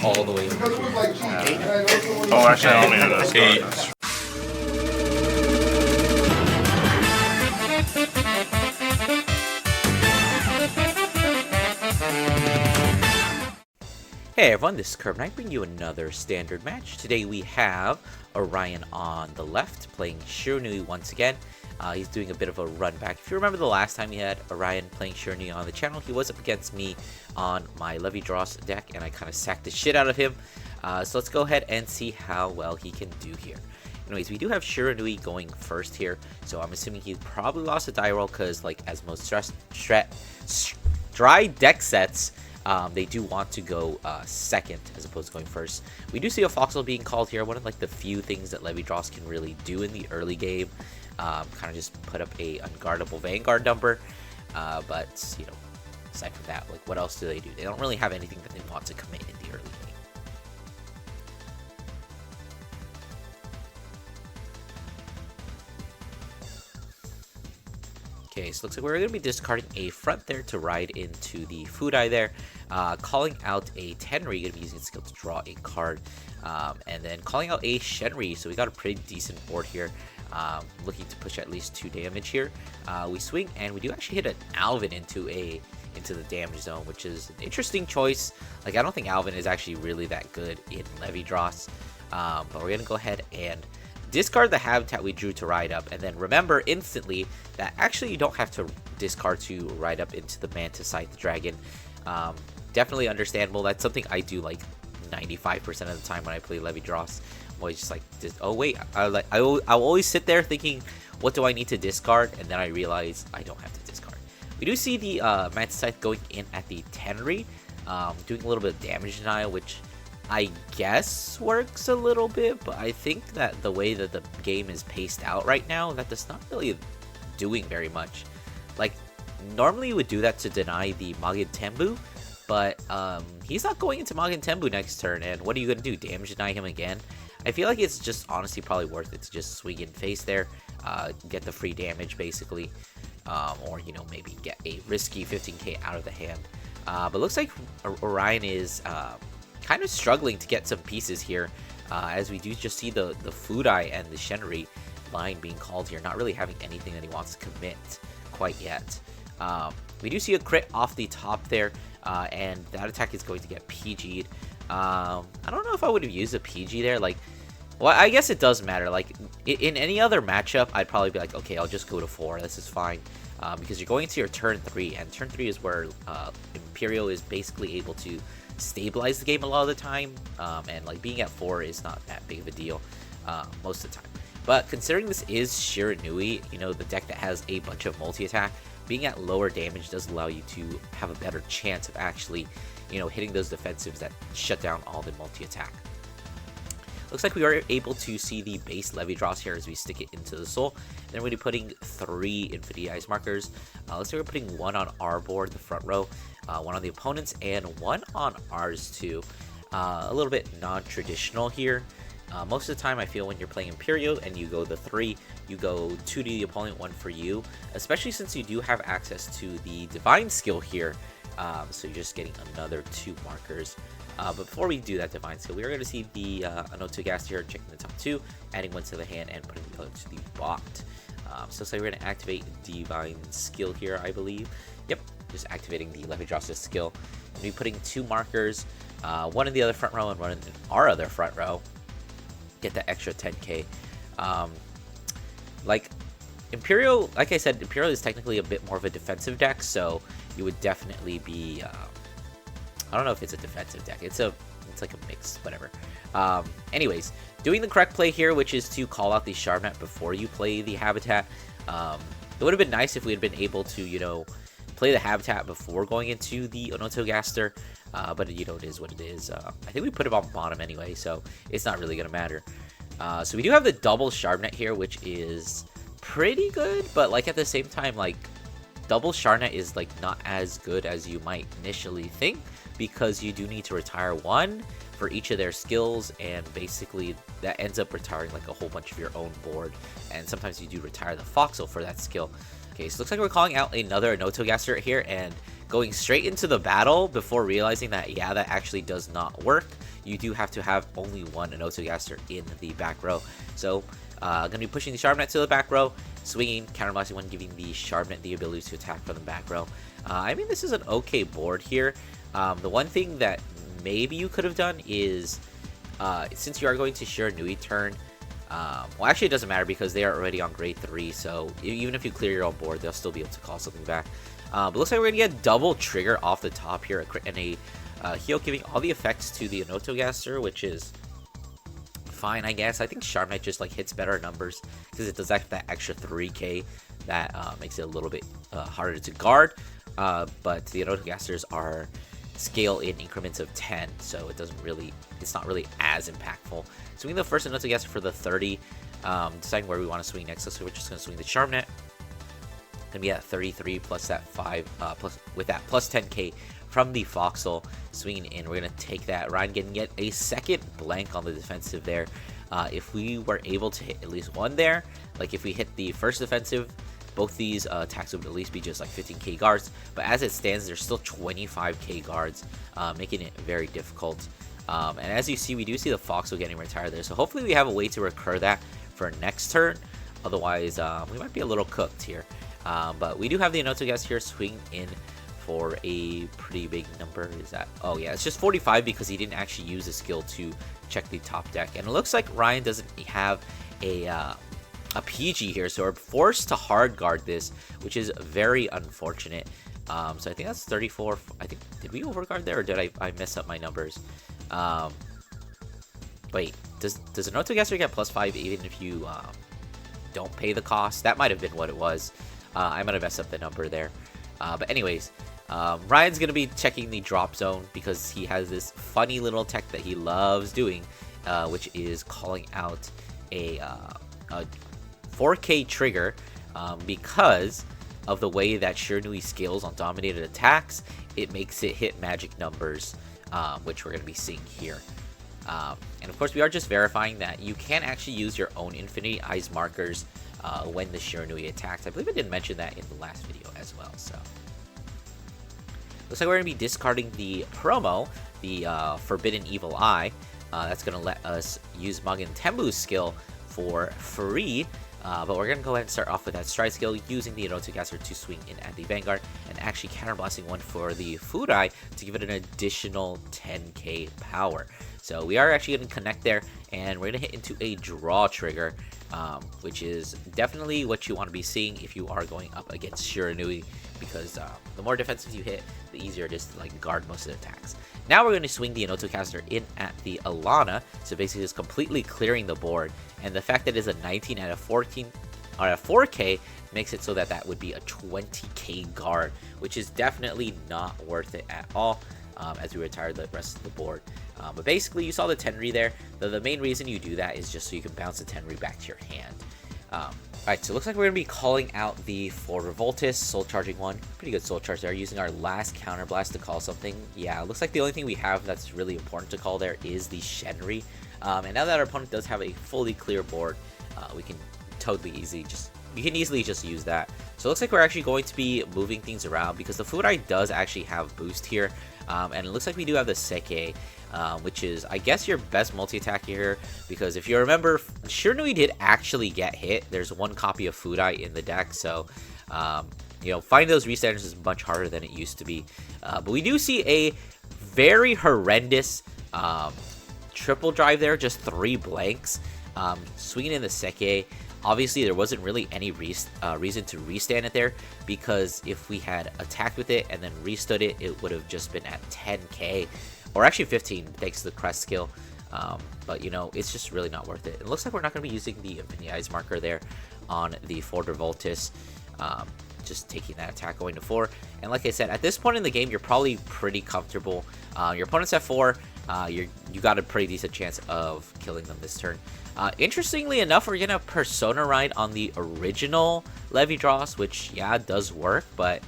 all the way. Oh, actually, I only know this. 8. Hey everyone, this is Curb, and I bring you another standard match. Today we have Orion on the left, playing Shiranui once again. He's doing a bit of a run back. If you remember the last time we had Orion playing Shiranui on the channel, he was up against me on my Levidras deck, and I kind of sacked the shit out of him. So let's go ahead and see how well he can do here. Anyways, we do have Shiranui going first here, so I'm assuming he probably lost a die roll because, like, as most dry deck sets, they do want to go second as opposed to going first. We do see a Foxhole being called here, one of like the few things that Levidras can really do in the early game. Kind of just put up a unguardable Vanguard number, but you know, aside from that, like what else do they do? They don't really have anything that they want to commit in the early game. Okay, so looks like we're going to be discarding a front there to ride into the Fudai there. Calling out a Tenri, going to be using skill to draw a card. And then calling out a Shenri, so we got a pretty decent board here. Looking to push at least 2 damage here. We swing, and we do actually hit an Alvin into the damage zone, which is an interesting choice. Like, I don't think Alvin is actually really that good in Levidras. But we're going to go ahead and discard the habitat we drew to ride up, and then remember instantly that actually you don't have to discard to ride up into the Mantisite, the dragon. Definitely understandable. That's something I do like 95% of the time when I play Levidras. I'm always just like, oh wait, I'll always sit there thinking, what do I need to discard? And then I realize I don't have to discard. We do see the Mantisite going in at the Tenri, doing a little bit of damage denial, which I guess works a little bit, but I think that the way that the game is paced out right now, that that's not really doing very much. Like, normally you would do that to deny the Magen Tembu, but he's not going into Magen Tembu next turn, and what are you going to do, damage deny him again? I feel like it's just honestly probably worth it to just swing in face there, get the free damage basically, or, you know, maybe get a risky 15k out of the hand. But looks like Orion is kind of struggling to get some pieces here, as we do just see the Fudai and the Shenri line being called here, not really having anything that he wants to commit quite yet. We do see a crit off the top there, and that attack is going to get PG'd. I don't know if I would have used a PG there. Like, well, I guess it does matter. Like, in any other matchup, I'd probably be like, okay, I'll just go to 4. This is fine. Because you're going into your turn 3, and turn 3 is where Emperio is basically able to stabilize the game a lot of the time, and like being at 4 is not that big of a deal most of the time. But considering this is Shiranui, you know, the deck that has a bunch of multi-attack, being at lower damage does allow you to have a better chance of actually, you know, hitting those defensives that shut down all the multi-attack. Looks like we are able to see the base Levidras here as we stick it into the soul. Then we're going to be putting 3 Infinity Eyes markers. Looks like we're putting 1 on our board, the front row, 1 on the opponent's, and 1 on ours too. A little bit non-traditional here. Most of the time I feel when you're playing Emperio and you go the 3, you go 2 to the opponent, 1 for you. Especially since you do have access to the Divine skill here. So you're just getting another 2 markers. But before we do that Divine skill, we are going to see the Anotogast here, checking the top 2, adding 1 to the hand, and putting the other to the bot. So we're going to activate Divine skill here, I believe. Yep, just activating the Levidras skill. We'll be putting 2 markers, 1 in the other front row and 1 in our other front row. Get that extra 10k. Like, Emperio, like I said, Emperio is technically a bit more of a defensive deck, so you would definitely be, I don't know if it's a defensive deck, it's like a mix, whatever. Anyways, doing the correct play here, which is to call out the Sharpnet before you play the Habitat. It would have been nice if we had been able to, you know, play the Habitat before going into the Onotogaster, but you know, it is what it is. I think we put him on bottom anyway, so it's not really gonna matter. So we do have the double Sharpnet here, which is pretty good, but like at the same time, like, double Sharpnet is like not as good as you might initially think, because you do need to retire 1 for each of their skills, and basically that ends up retiring like a whole bunch of your own board, and sometimes you do retire the Foxhole for that skill. Okay, so looks like we're calling out another Notogaster here and going straight into the battle before realizing that, yeah, that actually does not work. you do have to have only one Anotogaster in the back row. So going to be pushing the Sharpnet to the back row, swinging, counterblasting one, giving the Sharpnet the ability to attack from the back row. I mean, this is an okay board here. The one thing that maybe you could have done is, since you are going to Shiranui turn, well, actually it doesn't matter because they are already on grade 3, so even if you clear your own board, they'll still be able to call something back. But looks like we're going to get double trigger off the top here, a crit and a heal, giving all the effects to the Anotogaster, which is fine, I guess. I think Sharpnet just like hits better numbers because it does that extra 3k that makes it a little bit harder to guard. But the Anotogasters are scale in increments of 10, so it's not really as impactful. Swinging the first Anotogaster for the 30, deciding where we want to swing next. So we're just going to swing the Sharpnet. Gonna be at 33 plus that 5 with that plus 10k from the Foxhole. Swinging in, we're gonna take that. Ryan get a second blank on the defensive there. If we were able to hit at least one there, like if we hit the first defensive, both these attacks would at least be just like 15k guards. But as it stands, there's still 25k guards, making it very difficult. And as you see, we do see the Foxhole getting retired there. So hopefully we have a way to recur that for next turn. Otherwise, we might be a little cooked here. But we do have the Anotogaster here swing in for a pretty big number. Is that? Oh yeah, it's just 45 because he didn't actually use the skill to check the top deck. And it looks like Ryan doesn't have a PG here, so we're forced to hard guard this, which is very unfortunate. So I think that's 34. I think, did we overguard there, or did I mess up my numbers? Wait, does Anotogaster get +5 even if you don't pay the cost? That might have been what it was. I might have messed up the number there. But anyways, Ryan's going to be checking the drop zone because he has this funny little tech that he loves doing, which is calling out a 4k trigger because of the way that Shiranui scales on dominated attacks. It makes it hit magic numbers, which we're going to be seeing here. And of course, we are just verifying that you can actually use your own Infinity Eyes markers when the Shiranui attacks. I believe I did mention that in the last video as well. So looks like we're going to be discarding the promo, the Forbidden Evil Eye. That's going to let us use Mugen Tembu's skill for free. But we're going to go ahead and start off with that Stride skill, using the Anotogaster to swing in at the Vanguard, and actually counterblasting one for the Food Eye to give it an additional 10k power. So we are actually going to connect there, and we're going to hit into a draw trigger, which is definitely what you want to be seeing if you are going up against Shiranui, because the more defensive you hit, the easier it is to like guard most of the attacks. Now we're going to swing the Anotogaster in at the Alana, so basically just completely clearing the board, and the fact that it's a 19 out of 14 out of 4k makes it so that that would be a 20k guard, which is definitely not worth it at all. As we retire the rest of the board. But basically, you saw the Tenri there. The main reason you do that is just so you can bounce the Tenri back to your hand. Alright, so it looks like we're going to be calling out the 4 Revoltus, soul charging one. Pretty good soul charge there, using our last counterblast to call something. Yeah, it looks like the only thing we have that's really important to call there is the Shenri. And now that our opponent does have a fully clear board, we can you can easily just use that. So it looks like we're actually going to be moving things around because the Food Eye does actually have boost here. And it looks like we do have the Seke, which is, I guess, your best multi-attack here, because if you remember, Shiranui did actually get hit. There's one copy of Food Eye in the deck, so, you know, finding those resenders is much harder than it used to be. But we do see a very horrendous triple drive there, just 3 blanks. Swinging in the Seke. Obviously, there wasn't really any reason to restand it there, because if we had attacked with it and then restood it, it would have just been at 10k, or actually 15 thanks to the crest skill. But, you know, it's just really not worth it. It looks like we're not going to be using the Infinity Eyes marker there on the Ford Revoltus. Just taking that attack going to 4. And like I said, at this point in the game, you're probably pretty comfortable. Your opponent's at 4. You got a pretty decent chance of killing them this turn. Interestingly enough, we're gonna Persona Ride on the original Levidras, which, yeah, does work, but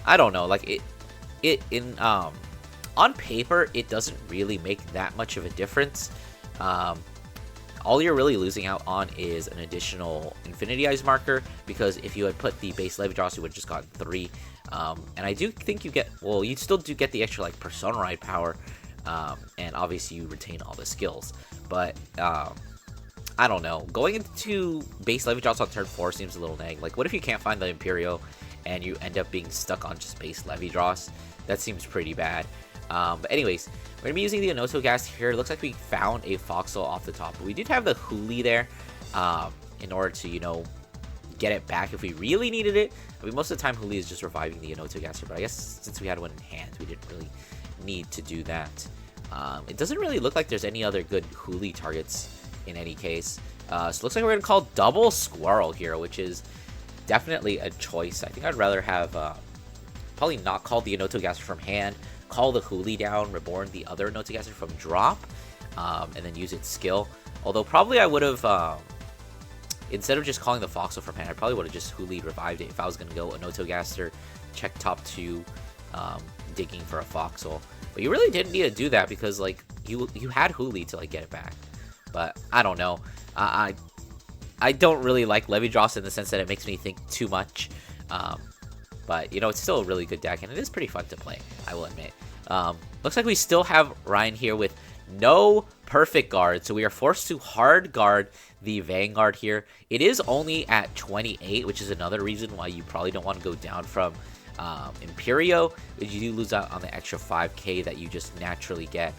I don't know, like on paper it doesn't really make that much of a difference. All you're really losing out on is an additional Infinity Eyes marker, because if you had put the base Levidras, you would have just gotten 3. And I do think you get, well, you still do get the extra like Persona Ride power, and obviously you retain all the skills. But I don't know. Going into base Levidras on turn 4 seems a little neg. Like, what if you can't find the Emperio and you end up being stuck on just base Levidras? That seems pretty bad. But anyways, we're going to be using the Anoto gas here. It looks like we found a Foxhole off the top. But we did have the Huli there in order to, you know, get it back if we really needed it. I mean, most of the time Huli is just reviving the Anoto gas here. But I guess since we had one in hand, we didn't really need to do that. It doesn't really look like there's any other good Huli targets in any case. So it looks like we're going to call double Squirrel here, which is definitely a choice. I think I'd rather have probably not call the Anoto Gaster from hand, call the Huli down, reborn the other Anoto Gaster from drop, and then use its skill. Although probably I would have, instead of just calling the Foxhole from hand, I probably would have just Huli revived it if I was going to go Anoto Gaster, check top 2, digging for a Foxhole. But you really didn't need to do that because, like, you had Huli to, like, get it back. But I don't know. I don't really like Levidras in the sense that it makes me think too much. But, you know, it's still a really good deck, and it is pretty fun to play, I will admit. Looks like we still have Ryan here with no perfect guard, so we are forced to hard guard the Vanguard here. It is only at 28, which is another reason why you probably don't want to go down from Emperio, but you do lose out on the extra 5k that you just naturally get.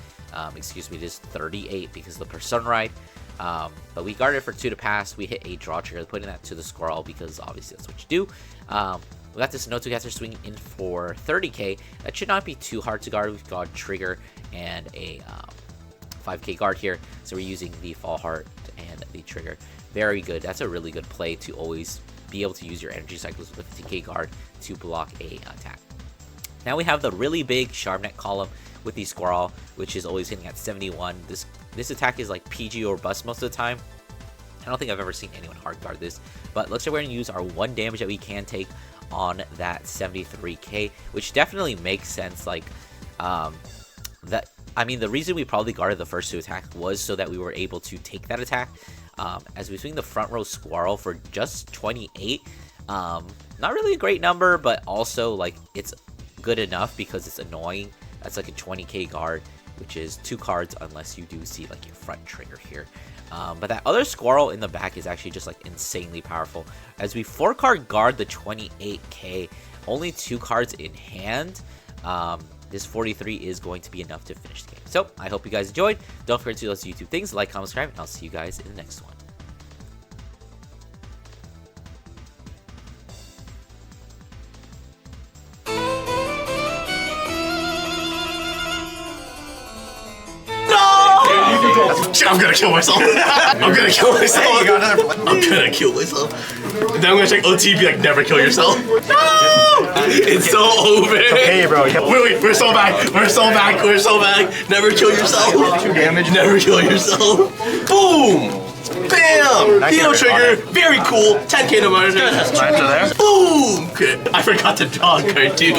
Excuse me, it is 38 because of the Persona Ride. But we guarded for 2 to pass. We hit a draw trigger, putting that to the Squirrel because obviously that's what you do. We got this Anoto Gaster swinging in for 30k. That should not be too hard to guard. We've got Trigger and a 5k guard here. So we're using the Fall Heart and the Trigger. Very good. That's a really good play to always be able to use your energy cycles with a 50k guard to block a attack. Now we have the really big Sharpnet column with the Squirrel, which is always hitting at 71. This attack is like PG or bust most of the time. I don't think I've ever seen anyone hard guard this, but looks like we're going to use our 1 damage that we can take on that 73k, which definitely makes sense. Like, I mean, the reason we probably guarded the first 2 attacks was so that we were able to take that attack. As we swing the front row Squirrel for just 28, not really a great number, but also like it's good enough because it's annoying. That's like a 20k guard, which is 2 cards unless you do see like your front trigger here. But that other Squirrel in the back is actually just like insanely powerful. As we 4-card guard the 28k, only 2 cards in hand, this 43 is going to be enough to finish the game. So I hope you guys enjoyed. Don't forget to do those YouTube things, like, comment, subscribe, and I'll see you guys in the next one. I'm gonna kill myself. I'm gonna kill myself. Hey, you got another I'm gonna kill myself. And then I'm gonna check OT and be like, never kill yourself. No! It's so over. Hey, bro. Wait, we're so back. We're so back. We're so back. Never kill yourself. 2 damage. Never kill yourself. Boom! Bam! Heal trigger. Very cool. 10k to murder. Nice to there. Boom! Okay. I forgot to draw a card too.